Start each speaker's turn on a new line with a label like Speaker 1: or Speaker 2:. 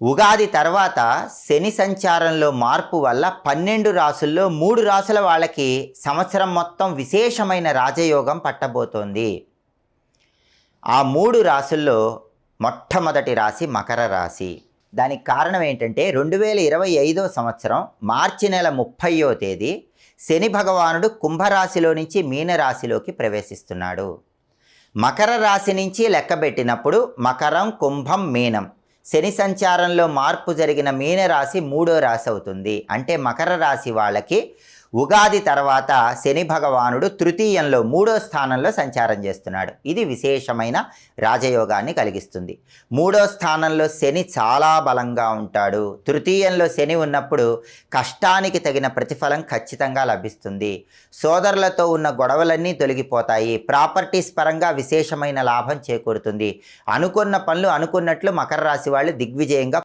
Speaker 1: ఉగాది తర్వాత శని సంచారంలో మార్పు వల్ల 12 రాసుల్లో 3 రాసుల వాళ్ళకి సంవత్సరం మొత్తం విశేషమైన రాజయోగం పట్టబోతోంది. ఆ 3 రాసుల్లో మొట్టమొదటి రాశి మకర రాశి. దానికి కారణం ఏంటంటే 2025 సంవత్సరం మార్చి నెల 30వ తేదీ శని భగవానుడు కుంభరాశిలో నుంచి మీనరాశిలోకి ప్రవేశిస్తున్నాడు. మకర రాశి నుంచి లెక్కబెట్టినప్పుడు మకరం, కుంభం, మీనం. శని సంచారంలో మార్పు జరిగిన మీనరాశి 3వ రాశి అవుతుంది. అంటే మకర రాశి వాళ్ళకి ఉగాది తర్వాత శని భగవానుడు తృతీయంలో 3వ స్థానంలో సంచారం చేస్తున్నాడు. ఇది విశేషమైన రాజయోగాన్ని కలిగిస్తుంది. 3వ స్థానంలో శని చాలా బలంగా ఉంటాడు. తృతీయంలో శని ఉన్నప్పుడు కష్టానికి తగిన ప్రతిఫలం ఖచ్చితంగా లభిస్తుంది. సోదరులతో ఉన్న గొడవలన్నీ తొలగిపోతాయి. ప్రాపర్టీస్ పరంగా విశేషమైన లాభం చేకూరుతుంది. అనుకున్న పనులు అనుకున్నట్లు మకర రాశి వాళ్ళు దిగ్విజయంగా